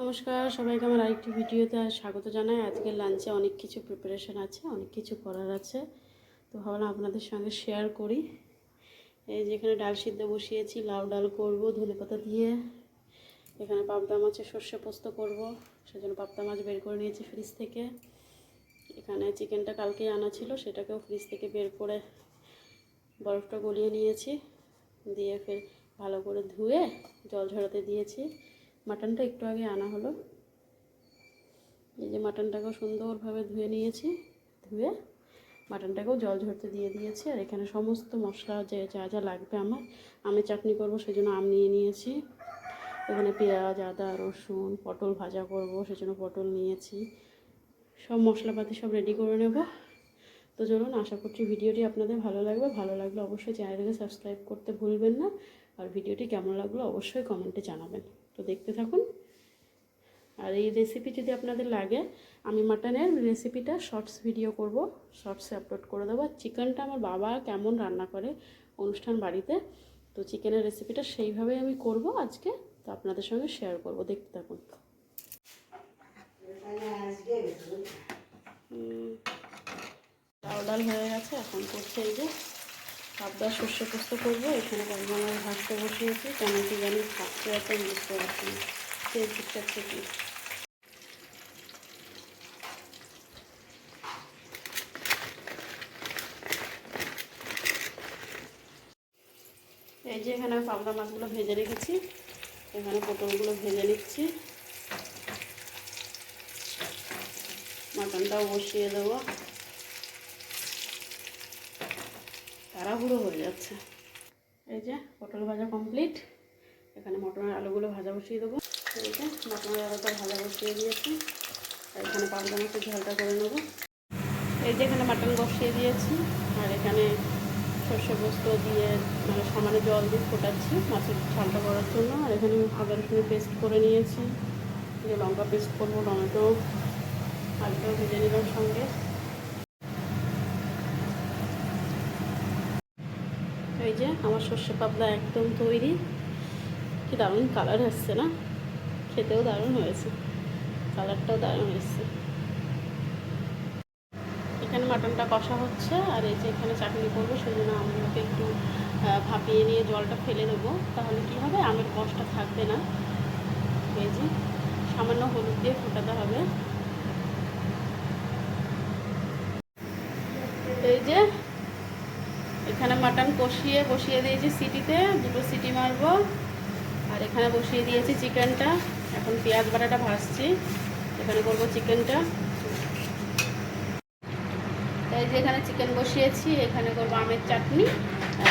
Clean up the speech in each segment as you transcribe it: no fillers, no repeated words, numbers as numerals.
নমস্কার সবাইকে আমার আরেকটি ভিডিওতে স্বাগত জানাই। আজকে লাঞ্চে অনেক কিছু প্রিপারেশন আছে, অনেক কিছু করার আছে, তো ভাবলাম আপনাদের সঙ্গে শেয়ার করি। এই যে এখানে ডাল সিদ্ধ বসিয়েছি, লাউ ডাল করব ধনেপাতা দিয়ে। এখানে পাবদা মাছের সর্ষে পোস্ত করব, সেজন্য পাবদা মাছ বের করে নিয়েছি ফ্রিজ থেকে। এখানে চিকেনটা কালকেই আনা ছিল, সেটাকেও ফ্রিজ থেকে বের করে বরফটা গলিয়ে নিয়েছি, দিয়ে ফের ভালো করে ধুয়ে জল ঝরাতে দিয়েছি। মাটনটা একটু আগে আনা হলো। এই যে মাটনটাকেও সুন্দরভাবে ধুয়ে নিয়েছি, ধুয়ে মাটনটাকেও জল ঝরতে দিয়ে দিয়েছি। আর এখানে সমস্ত মশলা যা যা লাগবে আমার আমের চাটনি করব, সেজন্য আম নিয়ে নিয়েছি। এখানে পেঁয়াজ, আদা, রসুন, পটল ভাজা করব, সেজন্য পটল নিয়েছি। সব মশলাপাতি সব রেডি করে নেব। তো চলুন, আশা করছি ভিডিওটি আপনাদের ভালো লাগবে। ভালো লাগলে অবশ্যই চ্যানেলটাকে সাবস্ক্রাইব করতে ভুলবেন না। আর ভিডিওটি কেমন লাগলো অবশ্যই কমেন্টে জানাবেন। তো দেখতে থাকুন। আর এই রেসিপি যদি আপনাদের লাগে, আমি মাটনের রেসিপিটা শর্টস ভিডিও করব, শর্টসে আপলোড করে দেবো। আর চিকেনটা আমার বাবা কেমন রান্না করে অনুষ্ঠান বাড়িতে, তো চিকেনের রেসিপিটা সেইভাবেই আমি করব আজকে, তো আপনাদের সঙ্গে শেয়ার করব। দেখতে থাকুন। লাউ ডাল হয়ে গেছে, এখন করছে এই যে পাবদা সর্ষে পোস্ত করবো। এখানে আমার ভাজতে বসিয়েছি, কেন কি জানি থাকতে আছে আমি বুঝতে পারছি না, সেই ঠিকঠাক থেকে। এই যে এখানে পাবদা মাছগুলো ভেজে রেখেছি, এখানে পটলগুলো ভেজে নিচ্ছি, মাটনটাও বসিয়ে দেবো। তাড়াহুড়ো হয়ে যাচ্ছে। এই যে পটল ভাজা কমপ্লিট, এখানে মটনের আলুগুলো ভাজা বসিয়ে দেবো। এই যে মটনের আলুটা ভাজা বসিয়ে দিয়েছি, আর এখানে পাবদা মাছের ঝালটা করে নেবো। এই যে এখানে মাটন বসিয়ে দিয়েছি, আর এখানে সর্ষে পোস্ত দিয়ে মানে সামান্য জল দিয়ে ফোটাচ্ছি মাছের ঝালটা করার জন্য। আর এখানে আদা রসুনের পেস্ট করে নিয়েছি, যে লঙ্কা পেস্ট করবো, টমেটো, আলুটাও ভেজে নিলাম সঙ্গে। এই যে আমার সর্ষে পাবদা একদম তৈরি। কি দারুণ কালার আসছে না, খেতেও দারুণ হয়েছে, কালারটাও দারুণ এসছে। এখানে মাটনটা কষা হচ্ছে, আর এই যে এখানে চাটনি করবো, সেই জন্য আমগুলোকে একটু ভাপিয়ে নিয়ে জলটা ফেলে দেবো, তাহলে কি হবে আমের কষটা থাকবে না। এই যে সামান্য হলুদ দিয়ে ফোটাতে হবে। এই যে এখানে মাটন বসিয়ে দিয়েছি সিটিতে, 2টো সিটি মারবো। আর এখানে বসিয়ে দিয়েছি চিকেনটা, এখন পেঁয়াজ বাটাটা ভাজছি, এখানে করবো চিকেনটা। এই যে এখানে চিকেন বসিয়েছি, এখানে করবো আমের চাটনি।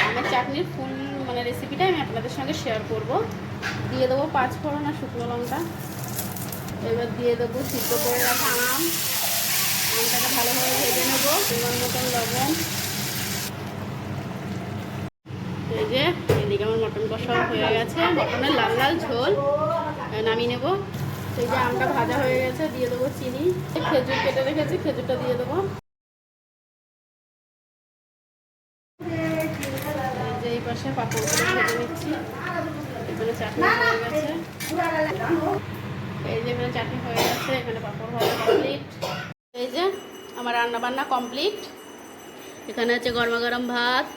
আমের চাটনির ফুল মানে রেসিপিটা আমি আপনাদের সঙ্গে শেয়ার করব। দিয়ে দেবো 5 ফোড়ন আর শুকনো লঙ্কা। এবার দিয়ে দেবো সিদ্ধ করে রাখা আমটাকে ভালোভাবে ভেজে নেবো, পরিমাণ মতন লবণ। এই যে এদিকে আমার মটন কষাও হয়ে গেছে, মটনের লাল লাল ঝোল নামিয়ে নেবো। এই যে আমটা ভাজা হয়ে গেছে, দিয়ে দেবো চিনি, খেজুর কেটে রেখেছি, খেজুরটা দিয়ে দেবো। এই পাশে পাঁপড়গুলো ভেজে নিচ্ছি, এখানে চাটনি হয়ে গেছে। এই যে এখানে চাটনি হয়ে গেছে, এখানে পাঁপড় ভাজা কমপ্লিট। এই যে আমার রান্না বান্না কমপ্লিট। এখানে আছে গরমা গরম ভাত,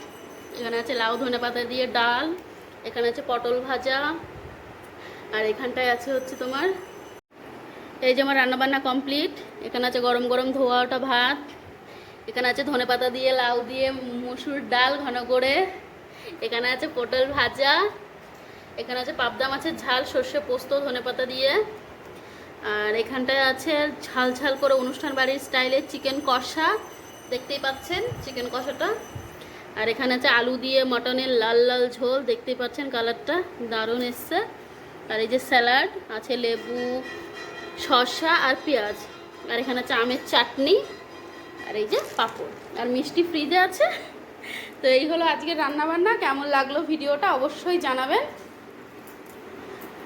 এখানে আছে লাউ ধনে পাতা দিয়ে ডাল, এখানে আছে পটল ভাজা, আর এখানটায় আছে হচ্ছে তোমার এই যে আমার রান্নাবান্না কমপ্লিট। এখানে আছে গরম গরম ধোয়া ওটা ভাত, এখানে আছে ধনে পাতা দিয়ে লাউ দিয়ে মসুর ডাল ঘন করে, এখানে আছে পটল ভাজা, এখানে আছে পাবদা মাছের ঝাল সর্ষে পোস্ত ধনে পাতা দিয়ে, আর এখানটায় আছে ঝাল ঝাল করে অনুষ্ঠান বাড়ির স্টাইলে চিকেন কষা, দেখতেই পাচ্ছেন চিকেন কষাটা। আর এখানে আছে আলু দিয়ে মটনের লাল লাল ঝোল, দেখতেই পাচ্ছেন কালারটা দারুণ এসছে। আর এই যে স্যালাড আছে, লেবু, শসা আর পেঁয়াজ, আর এখানে আছে আমের চাটনি, আর এই যে পাঁপড় আর মিষ্টি ফ্রিজে আছে। তো এই হলো আজকের রান্নাবান্না। কেমন লাগলো ভিডিওটা অবশ্যই জানাবেন,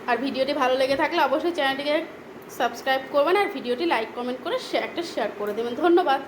আর ভিডিওটি ভালো লেগে থাকলে অবশ্যই চ্যানেলটিকে সাবস্ক্রাইব করবেন, আর ভিডিওটি লাইক কমেন্ট করে শেয়ার করে দেবেন। ধন্যবাদ।